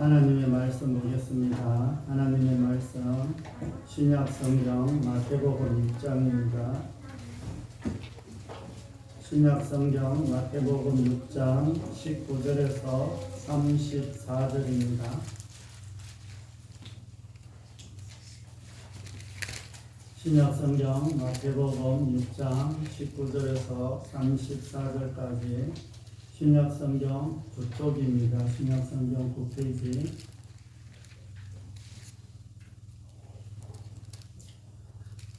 하나님의 말씀 보겠습니다. 하나님의 말씀 신약 성경 마태복음 6장입니다. 신약 성경 마태복음 6장 19절에서 34절입니다. 신약 성경 마태복음 6장 19절에서 34절까지 신약 성경 9쪽입니다. 신약 성경 9페이지.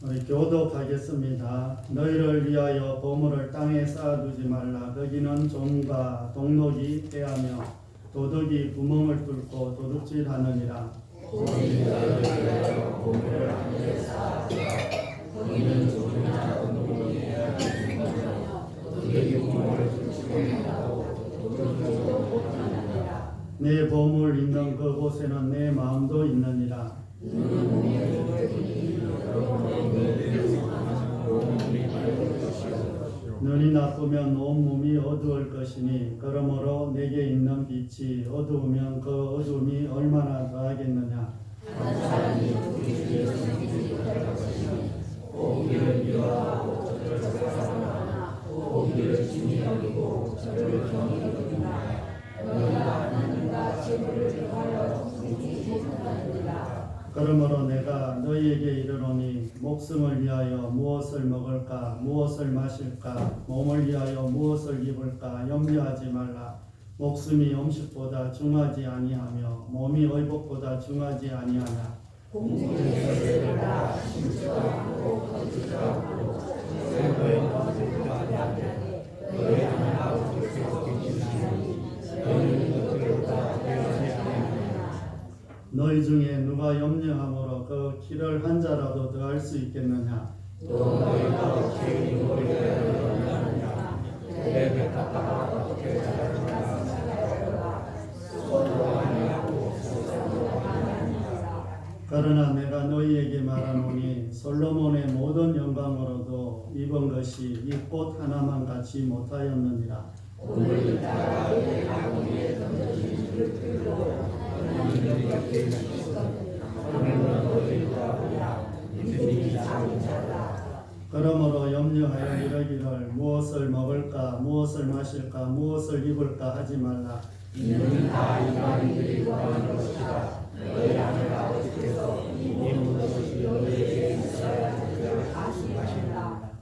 우리 교독하겠습니다. 너희를 위하여 보물을 땅에 쌓아두지 말라. 거기는 종과 동록이 패하며 도둑이 구멍을 뚫고 도둑질하느니라. 오직 너희를 위하여 보물을 하늘에 쌓아두라. 거기는 종이나 동록이 패하며 도둑이 구멍을 뚫지 못하고 도둑질도 못하느니라. 내 보물 있는 그곳에는 내 마음도 있느니라. 눈이 나쁘면 온 몸이 어두울 것이니 그러므로 내게 있는 빛이 어두우면 그 어두움이 얼마나 더하겠느냐. 한 사람이 우리 주의 성질이 못할 것이니 오기를 미워하고 저를 사랑하나 오기를 중히 여기고 저를 경히 여기나 너희가 하나님과 재물을 위하여 숨기지 못하느니라. 그러므로 내가 너희에게 이르노니 목숨을 위하여 무엇을 먹을까 무엇을 마실까 몸을 위하여 무엇을 입을까 염려하지 말라. 목숨이 음식보다 중하지 아니하며 몸이 의복보다 중하지 아니하냐. 공중에서 새보다 신주하고 거주하고 새로의 거주를 받아내 너희 하나님과 그리스도 계시나니 너희는 그들보다 배우지 아니하느냐. 너희 중에 누가 염려함으로 그 길을 한 자라도 더할 수 있겠느냐. 또 너희가 죄인이 머리를 열어느냐. 내 백합화가 어떻게 자라느냐. 소도 아니하고 소자도 아니하니라. 그러나 내가 너희에게 말하노니 솔로몬의 모든 영광으로도 입은 것이 이 꽃 하나만 같이 못하였느니라. 오늘 이따가 내 아버지의 던져진 줄을 들고 하나님의 곁에 있었거든. 하나님은 너희보다 보라. 믿음이 작은 자라. 그러므로 염려하여 이르기를 무엇을 먹을까 무엇을 마실까 무엇을 입을까 하지 말라. 이는 다 이방인들이 구하는 것이다. 너희 하늘 아버지께서 이 모든 것이 너희에게 있어야 하리라 하시니라.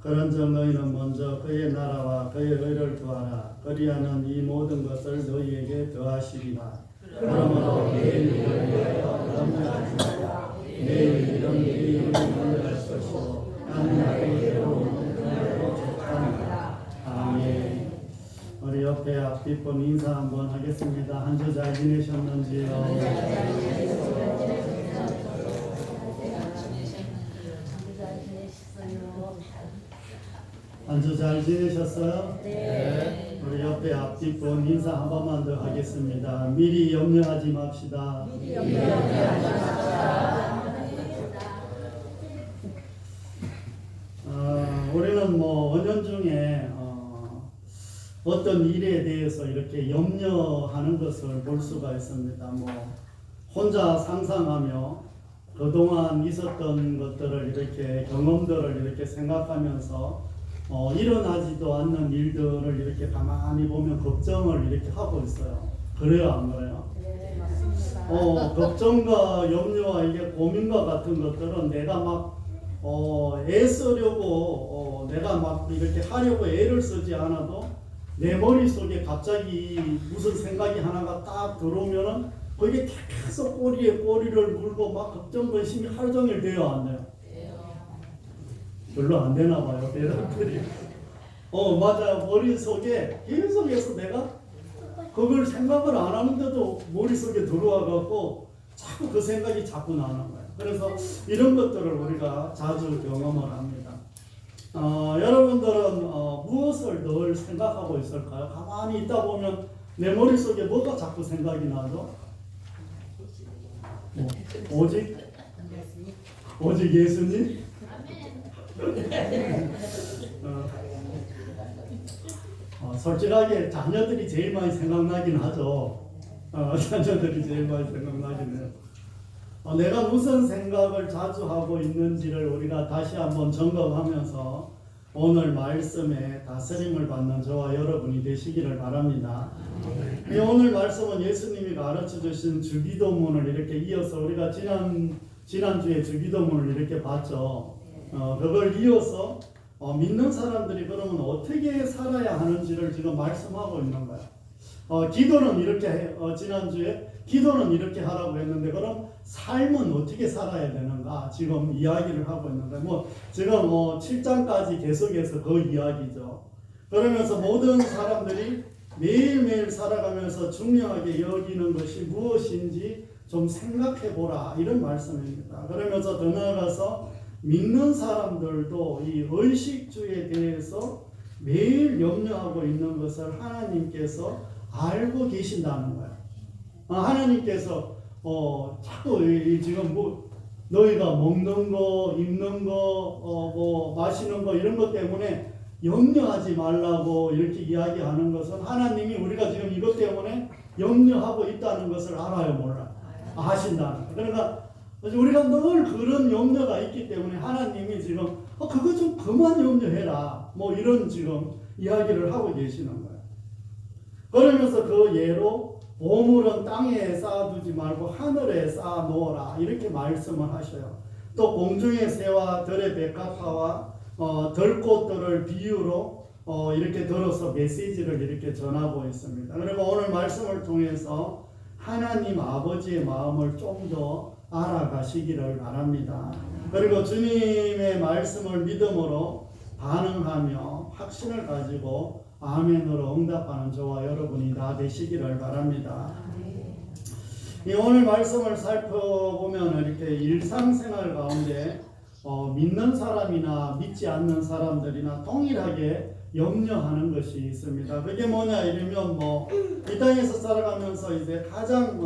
그런즉 너희는 먼저 그의 나라와 그의 의를 구하라. 그리하면 이 모든 것을 너희에게 더하시리라. 그러므로 내일 일을 위하여 염려하지 말라. 내일 일은 내일을 염려할 것이고 한 날의 괴로움은 그날로 족하니라. 아멘. 우리 옆에 앞뒷분 인사 한번 하겠습니다. 한 주 잘 지내셨는지요? 한 주 잘 지내셨어요? 네. 우리 옆에 앞뒷분 인사 한 번만 더 하겠습니다. 미리 염려하지 맙시다. 우리는 뭐 은연중에 어떤 일에 대해서 이렇게 염려하는 것을 볼 수가 있습니다. 뭐 혼자 상상하며 그동안 있었던 것들을 이렇게 경험들을 이렇게 생각하면서 일어나지도 않는 일들을 이렇게 가만히 보면 걱정을 이렇게 하고 있어요. 그래요, 안 그래요? 네, 맞습니다. 걱정과 염려와 이게 고민과 같은 것들은 내가 막 애쓰려고 내가 막 이렇게 하려고 애를 쓰지 않아도 내 머릿속에 갑자기 무슨 생각이 하나가 딱 들어오면은 그게 계속 꼬리에 꼬리를 물고 막 걱정 근심이 하루 종일 돼요, 안 돼요? 별로 안 되나 봐요, 대답들이. 맞아요. 머릿속에 계속해서 내가 그걸 생각을 안 하는데도 머릿속에 들어와갖고 자꾸 그 생각이 자꾸 나는 거예요. 그래서 이런 것들을 우리가 자주 경험을 합니다. 여러분들은 무엇을 늘 생각하고 있을까요? 가만히 있다 보면 내 머릿속에 뭐가 자꾸 생각이 나죠? 오직 예수님? 솔직하게 자녀들이 제일 많이 생각나긴 하죠. 자녀들이 제일 많이 생각나시네요. 내가 무슨 생각을 자주 하고 있는지를 우리가 다시 한번 점검하면서 오늘 말씀에 다스림을 받는 저와 여러분이 되시기를 바랍니다. 이 오늘 말씀은 예수님이 가르쳐 주신 주기도문을 이렇게 이어서 우리가 지난주에 주기도문을 이렇게 봤죠. 그걸 이어서 믿는 사람들이 그러면 어떻게 살아야 하는지를 지금 말씀하고 있는 거예요. 기도는 이렇게 지난주에 기도는 이렇게 하라고 했는데 그럼 삶은 어떻게 살아야 되는가 지금 이야기를 하고 있는데 지금 7장까지 계속해서 그 이야기죠. 그러면서 모든 사람들이 매일매일 살아가면서 중요하게 여기는 것이 무엇인지 좀 생각해 보라 이런 말씀입니다. 그러면서 더 나아가서 믿는 사람들도 이 의식주에 대해서 매일 염려하고 있는 것을 하나님께서 알고 계신다는 거예요. 하나님께서 자꾸 지금 너희가 먹는 거, 입는 거, 마시는 거 이런 것 때문에 염려하지 말라고 이렇게 이야기하는 것은 하나님이 우리가 지금 이것 때문에 염려하고 있다는 것을 알아요, 몰라요? 아신다는 거예요. 그러니까 우리가 늘 그런 염려가 있기 때문에 하나님이 지금 그거 좀 그만 염려해라 이런 지금 이야기를 하고 계시는 거예요. 그러면서 그 예로 보물은 땅에 쌓아두지 말고 하늘에 쌓아 놓으라 이렇게 말씀을 하셔요. 또 공중의 새와 들의 백합화와 들꽃들을 비유로 이렇게 들어서 메시지를 이렇게 전하고 있습니다. 그리고 오늘 말씀을 통해서 하나님 아버지의 마음을 좀 더 알아가시기를 바랍니다. 그리고 주님의 말씀을 믿음으로 반응하며 확신을 가지고 아멘으로 응답하는 저와 여러분이 다 되시기를 바랍니다. 이 오늘 말씀을 살펴보면 이렇게 일상생활 가운데 믿는 사람이나 믿지 않는 사람들이나 동일하게 염려하는 것이 있습니다. 그게 뭐냐 이러면 이 땅에서 살아가면서 이제 가장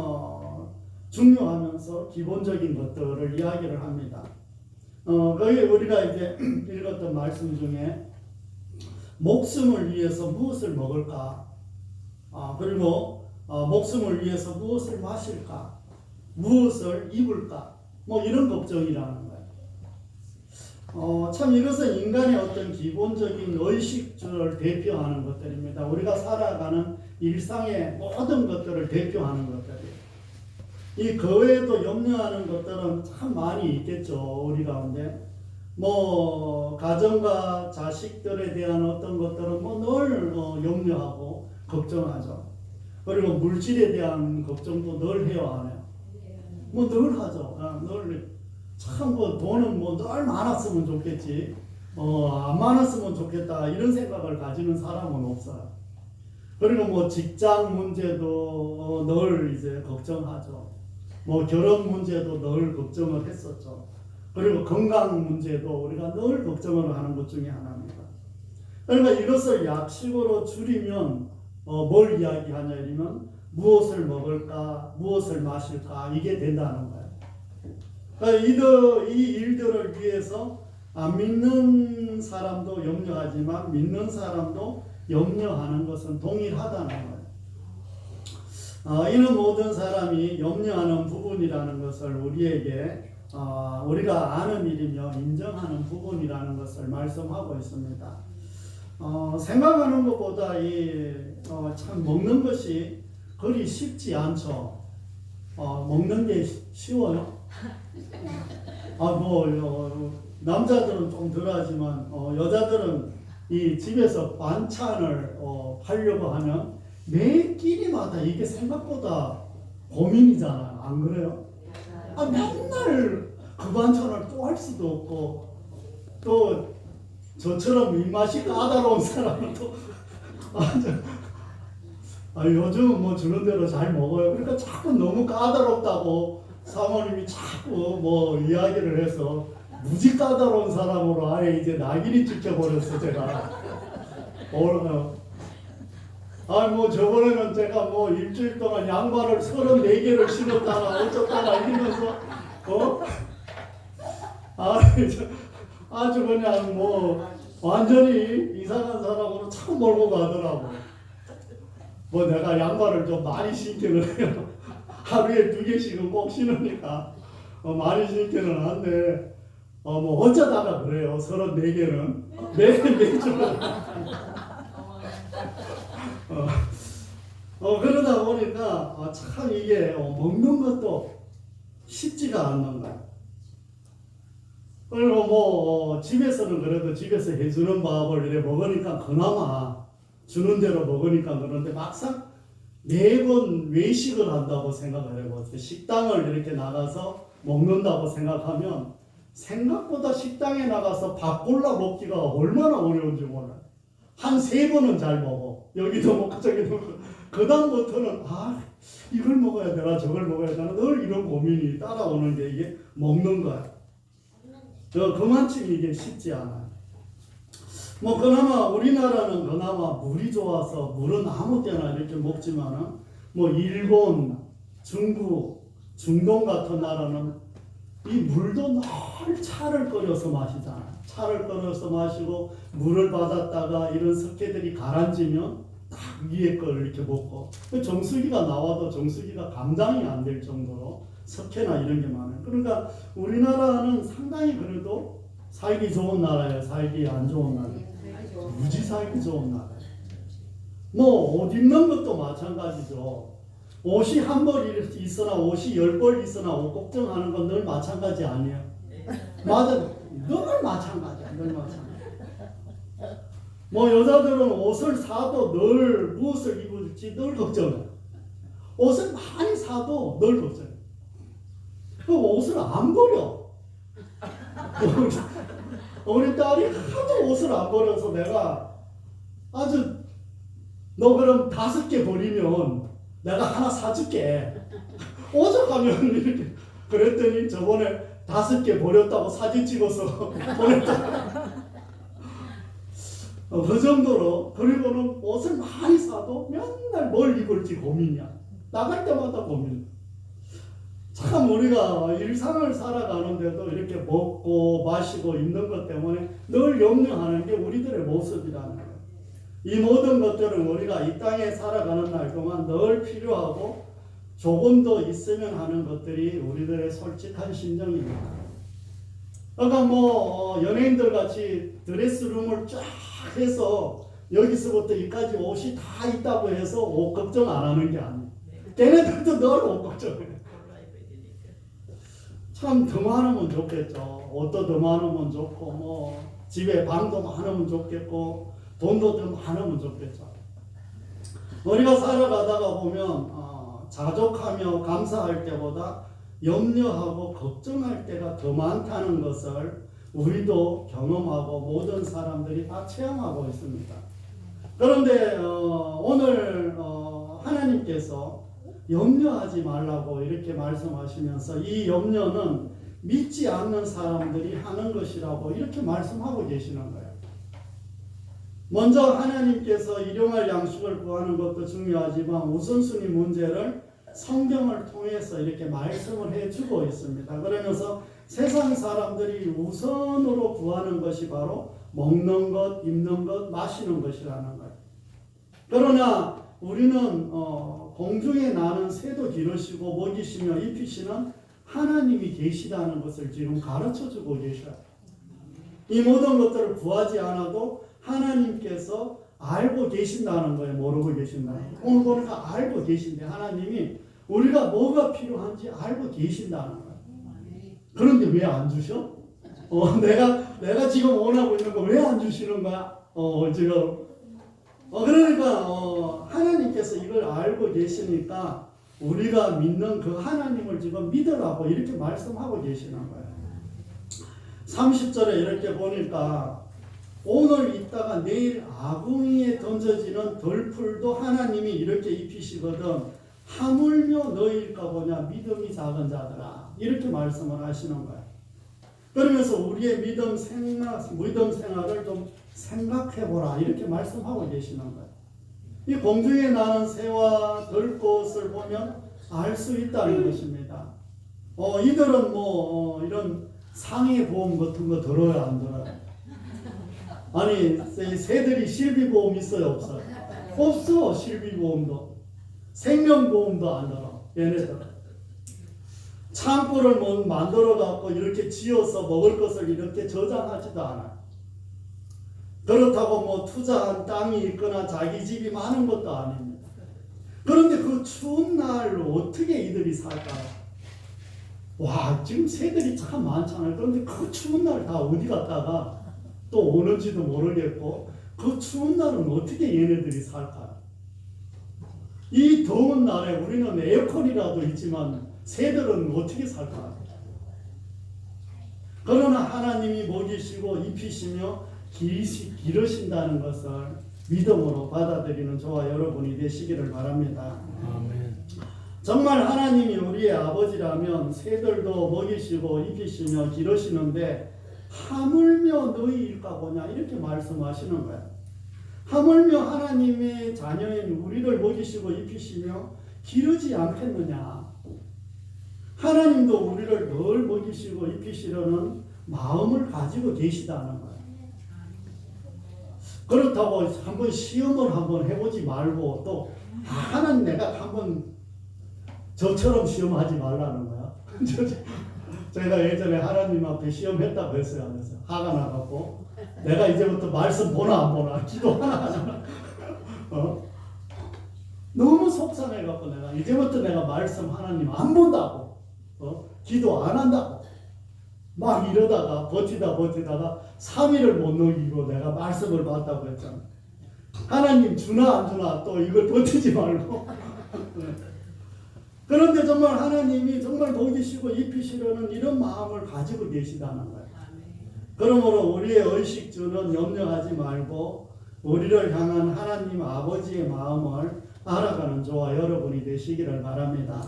중요하면서 기본적인 것들을 이야기를 합니다. 거기 우리가 이제 읽었던 말씀 중에 목숨을 위해서 무엇을 먹을까? 그리고 목숨을 위해서 무엇을 마실까? 무엇을 입을까? 이런 걱정이라는 거예요. 참 이것은 인간의 어떤 기본적인 의식주를 대표하는 것들입니다. 우리가 살아가는 일상의 모든 것들을 대표하는 것들이에요. 그 외에도 염려하는 것들은 참 많이 있겠죠. 우리 가운데. 가정과 자식들에 대한 어떤 것들은 늘 염려하고 걱정하죠. 그리고 물질에 대한 걱정도 늘 해요, 안 해요? 늘 하죠. 참 돈은 늘 많았으면 좋겠지. 안 많았으면 좋겠다. 이런 생각을 가지는 사람은 없어요. 그리고 직장 문제도 늘 이제 걱정하죠. 결혼 문제도 늘 걱정을 했었죠. 그리고 건강 문제도 우리가 늘 걱정을 하는 것 중에 하나입니다. 그러니까 이것을 약식으로 줄이면 뭘 이야기하냐 이러면 무엇을 먹을까, 무엇을 마실까 이게 된다는 거예요. 그러니까 이 일들을 위해서 안 믿는 사람도 염려하지만 믿는 사람도 염려하는 것은 동일하다는 거예요. 이는 모든 사람이 염려하는 부분이라는 것을 우리에게 우리가 아는 일이며 인정하는 부분이라는 것을 말씀하고 있습니다. 생각하는 것보다 참 먹는 것이 그리 쉽지 않죠. 먹는 게 쉬워요? 남자들은 좀 덜하지만 여자들은 이 집에서 반찬을 하려고 하면 매 끼니마다 이게 생각보다 고민이잖아요. 안 그래요? 맨날 그 반찬을 또 할 수도 없고 또 저처럼 입맛이 까다로운 사람은 또 요즘은 주는 대로 잘 먹어요. 그러니까 자꾸 너무 까다롭다고 사모님이 자꾸 이야기를 해서 무지 까다로운 사람으로 아예 이제 낙인이 찍혀버렸어 제가. 저번에는 제가 일주일 동안 양말을 34개를 신었다나 어쩌다나 이러면서 아주 그냥 완전히 이상한 사람으로 참 몰고 가더라고. 뭐 내가 양말을 좀 많이 신기는 해요. 하루에 2개씩은 꼭 신으니까 많이 신기는 한데 뭐 어쩌다가 그래요. 34개는 매주 그러다 보니까 참 이게 먹는 것도 쉽지가 않는 거야. 그리고 뭐 집에서는 그래도 집에서 해주는 밥을 이렇게 먹으니까 그나마 주는 대로 먹으니까 그런데 막상 매번 외식을 한다고 생각을 해보세요. 식당을 이렇게 나가서 먹는다고 생각하면 생각보다 식당에 나가서 밥 골라 먹기가 얼마나 어려운지 몰라요. 한 3번은 잘 먹어. 여기도 먹고 저기도 먹고. 그 다음부터는 이걸 먹어야 되나 저걸 먹어야 되나 늘 이런 고민이 따라오는 게 이게 먹는 거야. 그만큼 이게 쉽지 않아요. 뭐 그나마 우리나라는 그나마 물이 좋아서 물은 아무 때나 이렇게 먹지만은 뭐 일본, 중국, 중동 같은 나라는 이 물도 늘 차를 끓여서 마시잖아. 차를 끓여서 마시고 물을 받았다가 이런 석회들이 가라앉으면 딱 위에 걸 이렇게 먹고 정수기가 나와도 정수기가 감당이 안 될 정도로 석회나 이런 게 많아요. 그러니까 우리나라는 상당히 그래도 살기 좋은 나라예요. 살기 안 좋은 나라예요. 무지 살기 좋은 나라예요. 뭐 옷 입는 것도 마찬가지죠. 옷이 한 벌 있으나 옷이 10벌 있으나 옷 걱정하는 건 늘 마찬가지 아니에요? 맞아. 늘 마찬가지야. 늘 마찬가지. 뭐 여자들은 옷을 사도 늘 무엇을 입을지 늘 걱정해. 옷을 많이 사도 늘 걱정해. 그 옷을 안 버려. 우리 딸이 하도 옷을 안 버려서 내가 아주 너 그럼 5개 버리면 내가 하나 사줄게. 오죽하면 이렇게 그랬더니 저번에 5개 버렸다고 사진 찍어서 보냈다. 그 정도로. 그리고는 옷을 많이 사도 맨날 뭘 입을지 고민이야. 나갈 때마다 고민. 참 우리가 일상을 살아가는데도 이렇게 먹고 마시고 입는 것 때문에 늘 염려하는 게 우리들의 모습이라는 거예요. 이 모든 것들은 우리가 이 땅에 살아가는 날 동안 늘 필요하고 조금 더 있으면 하는 것들이 우리들의 솔직한 심정입니다. 그러니까 뭐 연예인들 같이 드레스룸을 쫙 해서 여기서부터 여기까지 옷이 다 있다고 해서 옷 걱정 안 하는 게 아니에요. 걔네들도 늘 옷 걱정해. 참 더 많으면 좋겠죠. 옷도 더 많으면 좋고 뭐 집에 방도 많으면 좋겠고 돈도 더 많으면 좋겠죠. 우리가 살아가다가 보면 자족하며 감사할 때보다 염려하고 걱정할 때가 더 많다는 것을 우리도 경험하고 모든 사람들이 다 체험하고 있습니다. 그런데 오늘 하나님께서 염려하지 말라고 이렇게 말씀하시면서 이 염려는 믿지 않는 사람들이 하는 것이라고 이렇게 말씀하고 계시는 거예요. 먼저 하나님께서 일용할 양식을 구하는 것도 중요하지만 우선순위 문제를 성경을 통해서 이렇게 말씀을 해주고 있습니다. 그러면서 세상 사람들이 우선으로 구하는 것이 바로 먹는 것, 입는 것, 마시는 것이라는 거예요. 그러나 우리는 공중에 나는 새도 기르시고 먹이시며 입히시는 하나님이 계시다는 것을 지금 가르쳐주고 계셔요. 이 모든 것들을 구하지 않아도 하나님께서 알고 계신다는 거예요. 모르고 계신다는 거예요. 오늘 보니까 알고 계신데 하나님이 우리가 뭐가 필요한지 알고 계신다는 거예요. 그런데 왜 안 주셔? 내가 지금 원하고 있는 거 왜 안 주시는 거야? 지금 그러니까 하나님께서 이걸 알고 계시니까 우리가 믿는 그 하나님을 지금 믿으라고 이렇게 말씀하고 계시는 거예요. 30절에 이렇게 보니까 오늘 있다가 내일 아궁이에 던져지는 덜풀도 하나님이 이렇게 입히시거든 하물며 너희일까 보냐 믿음이 작은 자들아 이렇게 말씀을 하시는 거예요. 그러면서 우리의 믿음 생활을 좀 생각해보라 이렇게 말씀하고 계시는 거예요. 이 공중에 나는 새와 들꽃을 보면 알 수 있다는 것입니다. 이들은 이런 상해 보험 같은 거 들어요 안 들어요? 아니 새들이 실비보험 있어요 없어요? 없어. 실비보험도 생명보험도 안 들어. 얘네들 창고를 뭐 만들어 갖고 이렇게 지어서 먹을 것을 이렇게 저장하지도 않아. 그렇다고 뭐 투자한 땅이 있거나 자기 집이 많은 것도 아닙니다. 그런데 그 추운 날 어떻게 이들이 살까요? 와, 지금 새들이 참 많잖아요. 그런데 그 추운 날 다 어디 갔다가 또 오는지도 모르겠고, 그 추운 날은 어떻게 얘네들이 살까요? 이 더운 날에 우리는 에어컨이라도 있지만 새들은 어떻게 살까요? 그러나 하나님이 먹이시고 입히시며 기르신다는 것을 믿음으로 받아들이는 저와 여러분이 되시기를 바랍니다. 아멘. 정말 하나님이 우리의 아버지라면 새들도 먹이시고 입히시며 기르시는데 하물며 너희일까 보냐 이렇게 말씀하시는 거예요. 하물며 하나님의 자녀인 우리를 먹이시고 입히시며 기르지 않겠느냐. 하나님도 우리를 늘 먹이시고 입히시려는 마음을 가지고 계시다는 거예요. 그렇다고 한번 시험을 한번 해보지 말고 또 하나님 내가 한번 저처럼 시험하지 말라는 거야. 제가 예전에 하나님 앞에 시험했다고 했어요. 안 했어요? 화가 나갖고 내가 이제부터 말씀 보나 안 보나 기도 하나 하나 너무 속상해갖고 내가 이제부터 내가 말씀 하나님 안 본다고 기도 안 한다고 막 이러다가 버티다가 3일을 못 넘기고 내가 말씀을 받다고 했잖아. 하나님 주나 안 주나 또 이걸 버티지 말고 그런데 정말 하나님이 정말 먹이시고 입히시려는 이런 마음을 가지고 계시다는 거예요. 그러므로 우리의 의식주는 염려하지 말고 우리를 향한 하나님 아버지의 마음을 알아가는 저와 여러분이 되시기를 바랍니다.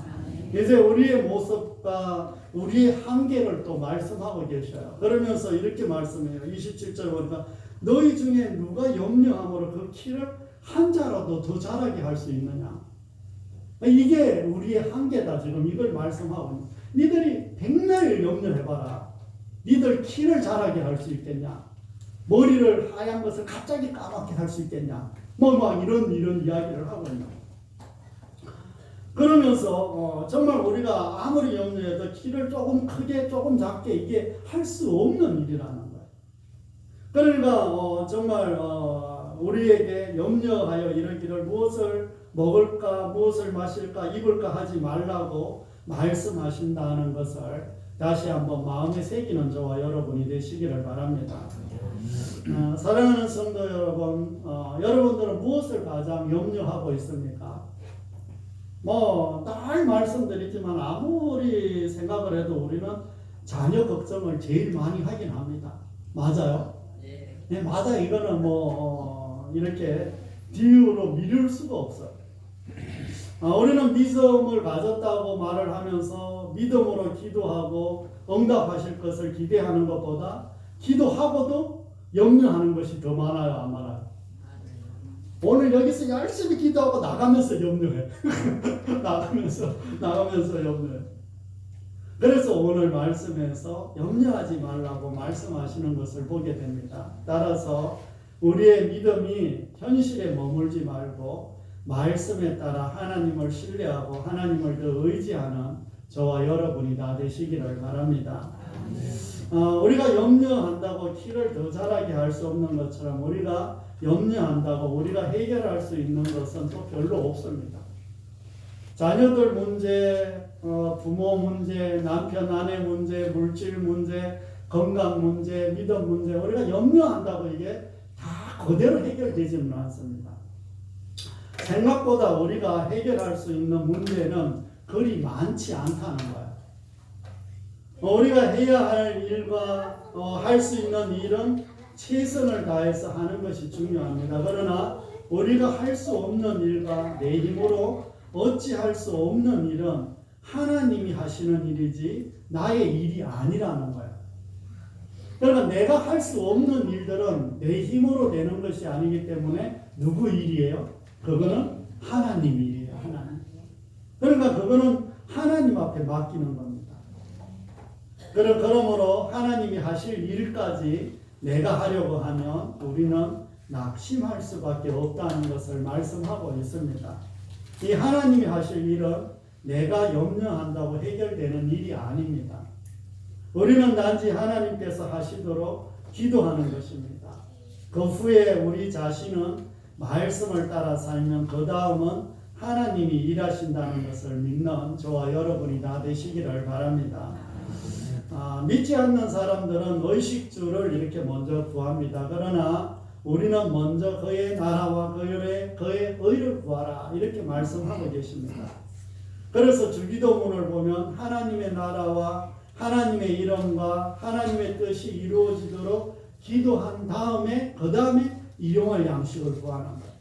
이제 우리의 모습과 우리의 한계를 또 말씀하고 계셔요. 그러면서 이렇게 말씀해요. 27절 보니까 너희 중에 누가 염려함으로 그 키를 한 자라도 더 자라게 할 수 있느냐. 이게 우리의 한계다. 지금 이걸 말씀하고 니들이 백날 염려해봐라. 니들 키를 자라게 할 수 있겠냐? 머리를 하얀 것을 갑자기 까맣게 할 수 있겠냐? 막 이런 이야기를 하고 있는. 그러면서 정말 우리가 아무리 염려해도 키를 조금 크게 조금 작게 이게 할 수 없는 일이라는 거예요. 그러니까 정말 우리에게 염려하여 이르기를 무엇을 먹을까 무엇을 마실까 입을까 하지 말라고 말씀하신다는 것을 다시 한번 마음에 새기는 저와 여러분이 되시기를 바랍니다. 사랑하는 성도 여러분, 여러분들은 무엇을 가장 염려하고 있습니까? 늘 말씀드리지만 아무리 생각을 해도 우리는 자녀 걱정을 제일 많이 하긴 합니다. 맞아요? 네, 맞아. 이거는 이렇게 뒤로 미룰 수가 없어요. 우리는 믿음을 가졌다고 말을 하면서 믿음으로 기도하고 응답하실 것을 기대하는 것보다 기도하고도 염려하는 것이 더 많아요, 안 많아요? 오늘 여기서 열심히 기도하고 나가면서 염려해. 나가면서 염려해. 그래서 오늘 말씀에서 염려하지 말라고 말씀하시는 것을 보게 됩니다. 따라서 우리의 믿음이 현실에 머물지 말고 말씀에 따라 하나님을 신뢰하고 하나님을 더 의지하는 저와 여러분이 다 되시기를 바랍니다. 우리가 염려한다고 키를 더 자라게 할 수 없는 것처럼 우리가 염려한다고 우리가 해결할 수 있는 것은 또 별로 없습니다. 자녀들 문제, 부모 문제, 남편 아내 문제, 물질 문제, 건강 문제, 믿음 문제 우리가 염려한다고 이게 다 그대로 해결되지는 않습니다. 생각보다 우리가 해결할 수 있는 문제는 그리 많지 않다는 거예요. 우리가 해야 할 일과 할 수 있는 일은 최선을 다해서 하는 것이 중요합니다. 그러나 우리가 할 수 없는 일과 내 힘으로 어찌할 수 없는 일은 하나님이 하시는 일이지 나의 일이 아니라는 거예요. 그러니까 내가 할 수 없는 일들은 내 힘으로 되는 것이 아니기 때문에 누구 일이에요? 그거는 하나님 일이에요. 하나님. 그러니까 그거는 하나님 앞에 맡기는 겁니다. 그러므로 하나님이 하실 일까지 내가 하려고 하면 우리는 낙심할 수밖에 없다는 것을 말씀하고 있습니다. 이 하나님이 하실 일은 내가 염려한다고 해결되는 일이 아닙니다. 우리는 단지 하나님께서 하시도록 기도하는 것입니다. 그 후에 우리 자신은 말씀을 따라 살면 그 다음은 하나님이 일하신다는 것을 믿는 저와 여러분이 다 되시기를 바랍니다. 믿지 않는 사람들은 의식주를 이렇게 먼저 구합니다. 그러나 우리는 먼저 그의 나라와 그의 의를 구하라 이렇게 말씀하고 계십니다. 그래서 주기도문을 보면 하나님의 나라와 하나님의 이름과 하나님의 뜻이 이루어지도록 기도한 다음에 그 다음에 일용할 양식을 구하는 거예요.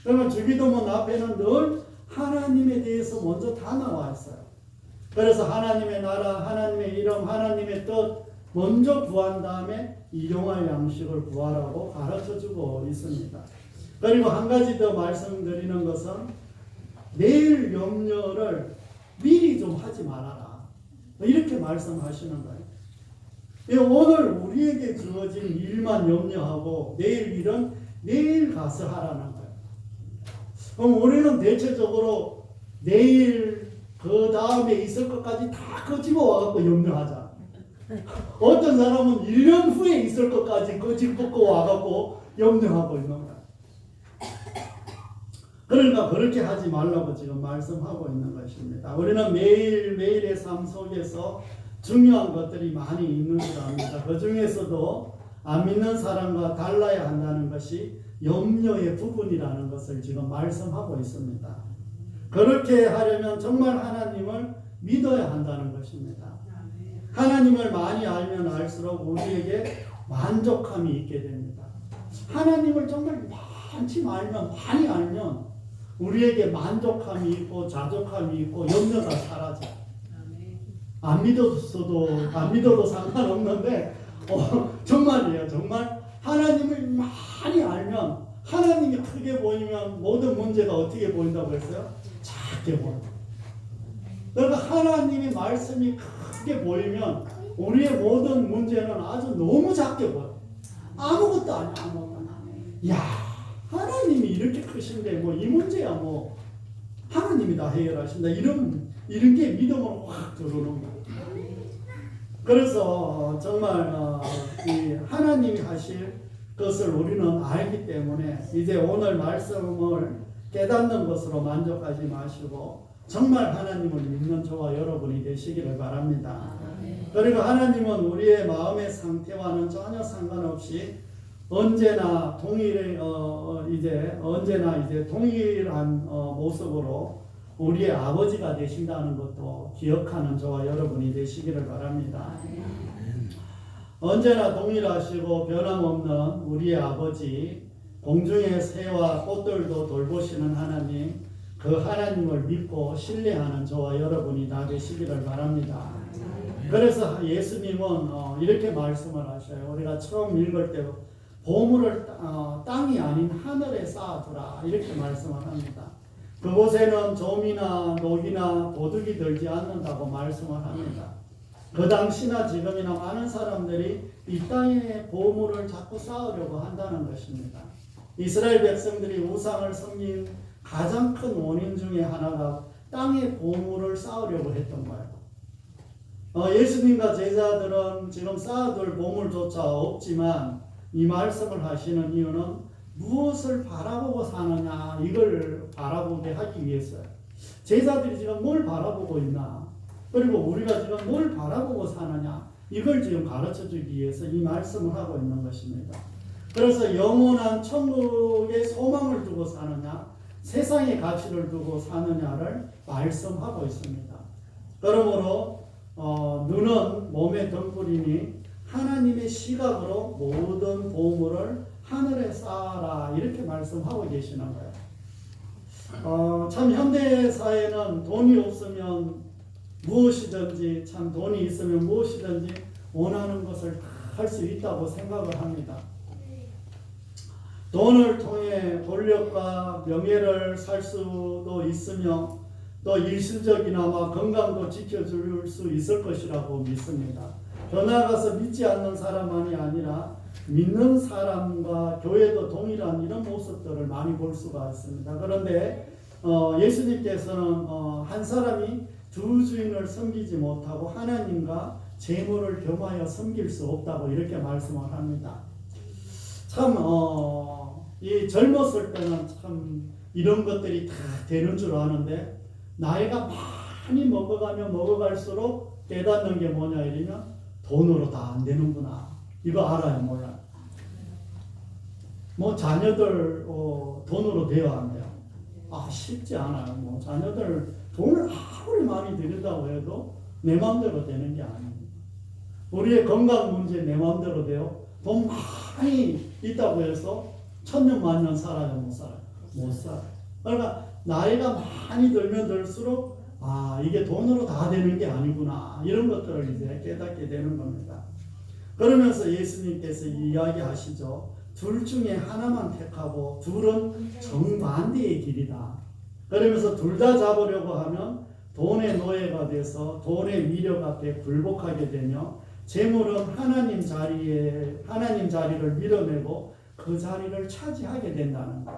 그러면 주기도문 앞에는 늘 하나님에 대해서 먼저 다 나와 있어요. 그래서 하나님의 나라, 하나님의 이름, 하나님의 뜻 먼저 구한 다음에 일용할 양식을 구하라고 가르쳐주고 있습니다. 그리고 한 가지 더 말씀드리는 것은 내일 염려를 미리 좀 하지 말아라. 이렇게 말씀하시는 거예요. 오늘 우리에게 주어진 일만 염려하고 내일 일은 내일 가서 하라는 거예요. 그럼 우리는 대체적으로 내일 그 다음에 있을 것까지 다 끄집어 와갖고 염려하자. 어떤 사람은 1년 후에 있을 것까지 끄집어 와갖고 염려하고 있는 거야. 그러니까 그렇게 하지 말라고 지금 말씀하고 있는 것입니다. 우리는 매일매일의 삶 속에서 중요한 것들이 많이 있는 줄 압니다. 그 중에서도 안 믿는 사람과 달라야 한다는 것이 염려의 부분이라는 것을 지금 말씀하고 있습니다. 그렇게 하려면 정말 하나님을 믿어야 한다는 것입니다. 하나님을 많이 알면 알수록 우리에게 만족함이 있게 됩니다. 하나님을 정말 많이 알면 우리에게 만족함이 있고 자족함이 있고 염려가 사라져요. 안 믿어도 상관없는데 정말이에요. 정말 하나님을 많이 알면 하나님이 크게 보이면 모든 문제가 어떻게 보인다고 했어요? 작게 보인다. 그러니까 하나님의 말씀이 크게 보이면 우리의 모든 문제는 아주 너무 작게 보여요. 아무것도 아니야. 야, 하나님이 이렇게 크신데 뭐 이 문제야 뭐 하나님이 다 해결하신다. 이런 게 믿음으로 확 들어오는 거예요. 그래서 정말 이 하나님이 하실 것을 우리는 알기 때문에 이제 오늘 말씀을 깨닫는 것으로 만족하지 마시고 정말 하나님을 믿는 저와 여러분이 되시기를 바랍니다. 그리고 하나님은 우리의 마음의 상태와는 전혀 상관없이 언제나 동일한 모습으로 우리의 아버지가 되신다는 것도 기억하는 저와 여러분이 되시기를 바랍니다. 언제나 동일하시고 변함없는 우리의 아버지, 공중의 새와 꽃들도 돌보시는 하나님, 그 하나님을 믿고 신뢰하는 저와 여러분이 다 되시기를 바랍니다. 그래서 예수님은 이렇게 말씀을 하셔요. 우리가 처음 읽을 때 보물을 땅이 아닌 하늘에 쌓아두라 이렇게 말씀을 합니다. 그곳에는 좀이나 녹이나 도둑이 들지 않는다고 말씀을 합니다. 그 당시나 지금이나 많은 사람들이 이 땅에 보물을 자꾸 쌓으려고 한다는 것입니다. 이스라엘 백성들이 우상을 섬긴 가장 큰 원인 중에 하나가 땅에 보물을 쌓으려고 했던 거예요. 예수님과 제자들은 지금 쌓아둘 보물조차 없지만 이 말씀을 하시는 이유는 무엇을 바라보고 사느냐 이걸 바라보게 하기 위해서요. 제자들이 지금 뭘 바라보고 있나 그리고 우리가 지금 뭘 바라보고 사느냐 이걸 지금 가르쳐주기 위해서 이 말씀을 하고 있는 것입니다. 그래서 영원한 천국의 소망을 두고 사느냐 세상의 가치를 두고 사느냐를 말씀하고 있습니다. 그러므로 눈은 몸의 등불이니 하나님의 시각으로 모든 보물을 하늘에 쌓아라 이렇게 말씀하고 계시는 거예요. 참 현대사회는 돈이 없으면 무엇이든지 참 돈이 있으면 무엇이든지 원하는 것을 다 할 수 있다고 생각을 합니다. 돈을 통해 권력과 명예를 살 수도 있으며 또 일시적이나마 건강도 지켜줄 수 있을 것이라고 믿습니다. 더 나아가서 믿지 않는 사람만이 아니라 믿는 사람과 교회도 동일한 이런 모습들을 많이 볼 수가 있습니다. 그런데 예수님께서는 한 사람이 두 주인을 섬기지 못하고 하나님과 재물을 겸하여 섬길 수 없다고 이렇게 말씀을 합니다. 참 이 젊었을 때는 참 이런 것들이 다 되는 줄 아는데 나이가 많이 먹어가면 먹어갈수록 깨닫는 게 뭐냐 이러면 돈으로 다 안 되는구나. 이거 알아요, 몰라요? 뭐 자녀들 돈으로 돼야 안 돼요. 쉽지 않아요. 뭐 자녀들 돈을 아무리 많이 들인다고 해도 내 마음대로 되는 게 아닙니다. 우리의 건강 문제 내 마음대로 돼요. 돈 많이 있다고 해서 천년 만년 살아요, 못 살아요? 못 살아요. 그러니까 나이가 많이 들면 들수록 이게 돈으로 다 되는 게 아니구나, 이런 것들을 이제 깨닫게 되는 겁니다. 그러면서 예수님께서 이야기하시죠. 둘 중에 하나만 택하고 둘은 정반대의 길이다. 그러면서 둘 다 잡으려고 하면 돈의 노예가 돼서 돈의 위력 앞에 굴복하게 되며 재물은 하나님 자리를 밀어내고 그 자리를 차지하게 된다는 것.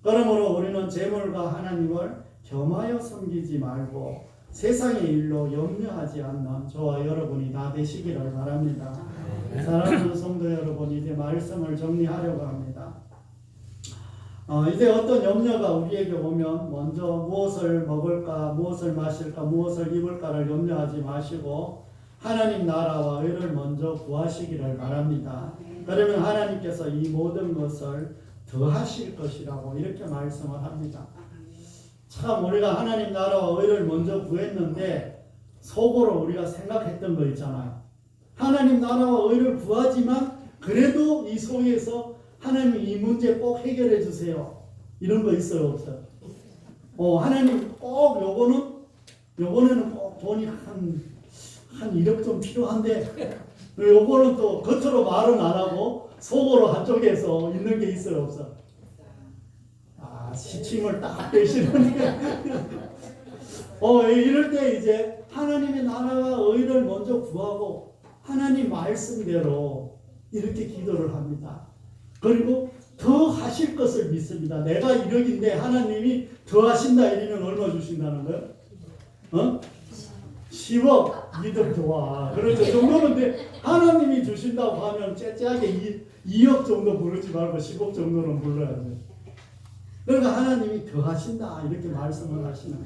그러므로 우리는 재물과 하나님을 겸하여 섬기지 말고 세상의 일로 염려하지 않는 저와 여러분이 다 되시기를 바랍니다. 사랑하는 성도 여러분, 이제 말씀을 정리하려고 합니다. 이제 어떤 염려가 우리에게 오면 먼저 무엇을 먹을까, 무엇을 마실까, 무엇을 입을까를 염려하지 마시고 하나님 나라와 의를 먼저 구하시기를 바랍니다. 그러면 하나님께서 이 모든 것을 더하실 것이라고 이렇게 말씀을 합니다. 참 우리가 하나님 나라와 의를 먼저 구했는데 속으로 우리가 생각했던 거 있잖아요. 하나님 나라와 의를 구하지만 그래도 이 속에서 하나님 이 문제 꼭 해결해 주세요. 이런 거 있어요, 없어요? 하나님 꼭 요번에는 꼭 돈이 한 1억 좀 필요한데 요거는 또 겉으로 말은 안 하고 속으로 한쪽에서 있는 게 있어요, 없어요? 시침을 딱 빼시는데 이럴 때 이제 하나님의 나라와 의를 먼저 구하고 하나님 말씀대로 이렇게 기도를 합니다. 그리고 더 하실 것을 믿습니다. 내가 1억인데 하나님이 더 하신다 이러면 얼마 주신다는 거예요? 10억 믿음 좋아. 그렇죠. 정도는 하나님이 주신다고 하면 째째하게 2억 정도 부르지 말고 10억 정도는 불러야 돼요. 그러니까 하나님이 더 하신다 이렇게 말씀을 하시는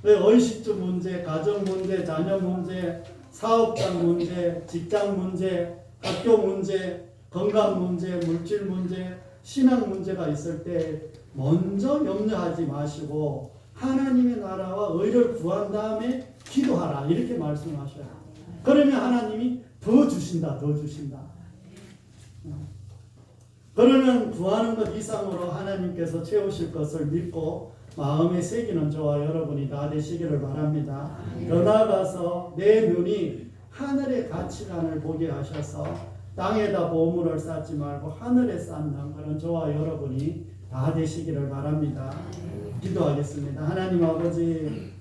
거예요. 의식주 문제, 가정 문제, 자녀 문제, 사업장 문제, 직장 문제, 학교 문제, 건강 문제, 물질 문제, 신앙 문제가 있을 때 먼저 염려하지 마시고 하나님의 나라와 의를 구한 다음에 기도하라 이렇게 말씀하셔요. 그러면 하나님이 더 주신다, 더 주신다. 그러면 구하는 것 이상으로 하나님께서 채우실 것을 믿고 마음에 새기는 저와 여러분이 다 되시기를 바랍니다. 더 나아가서 내 눈이 하늘의 가치관을 보게 하셔서 땅에다 보물을 쌓지 말고 하늘에 쌓는 그런 저와 여러분이 다 되시기를 바랍니다. 기도하겠습니다. 하나님 아버지,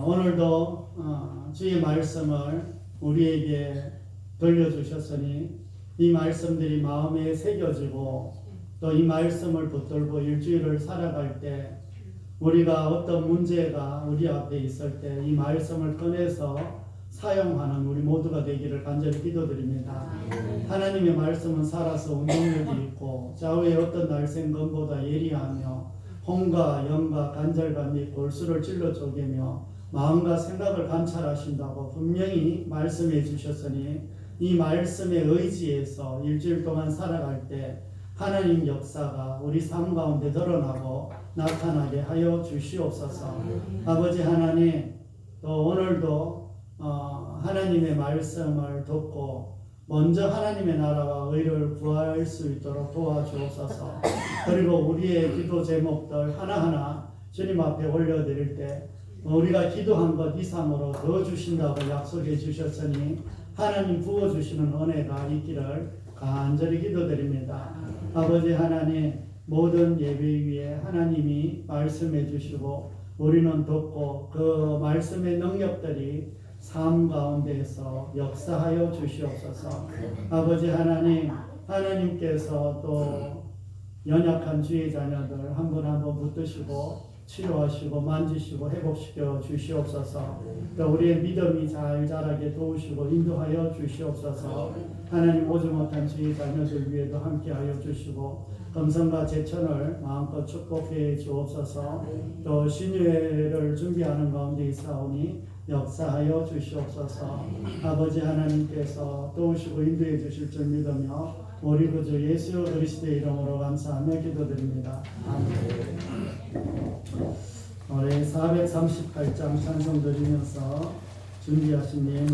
오늘도 주의 말씀을 우리에게 들려주셨으니 이 말씀들이 마음에 새겨지고 또 이 말씀을 붙들고 일주일을 살아갈 때 우리가 어떤 문제가 우리 앞에 있을 때 이 말씀을 꺼내서 사용하는 우리 모두가 되기를 간절히 기도드립니다. 하나님의 말씀은 살아서 운동력이 있고 좌우의 어떤 날쌘검보다 예리하며 혼과 영과 간절과 및 골수를 찔러 쪼개며 마음과 생각을 감찰하신다고 분명히 말씀해 주셨으니 이 말씀에 의지해서 일주일 동안 살아갈 때 하나님 역사가 우리 삶 가운데 드러나고 나타나게 하여 주시옵소서. 아버지 하나님, 또 오늘도 하나님의 말씀을 듣고 먼저 하나님의 나라와 의를 구할 수 있도록 도와주옵소서. 그리고 우리의 기도 제목들 하나하나 주님 앞에 올려드릴 때 우리가 기도한 것 이상으로 더 주신다고 약속해 주셨으니 하나님 부어주시는 은혜가 있기를 간절히 기도드립니다. 아버지 하나님, 모든 예배 위에 하나님이 말씀해 주시고 우리는 듣고 그 말씀의 능력들이 삶 가운데에서 역사하여 주시옵소서. 아버지 하나님, 하나님께서 또 연약한 주의 자녀들 한 분 한 분 붙드시고 치료하시고 만지시고 회복시켜 주시옵소서. 또 우리의 믿음이 잘 자라게 도우시고 인도하여 주시옵소서. 하나님 오지 못한 주의 자녀들 위에도 함께하여 주시고 검성과 제천을 마음껏 축복해 주옵소서. 또 신유회를 준비하는 가운데 있사오니 역사하여 주시옵소서. 아버지 하나님께서 도우시고 인도해 주실 줄 믿으며 우리 구주 예수 그리스도의 이름으로 감사하며 기도드립니다. 아멘. 올해 438장 찬송 드리면서 준비하신 예물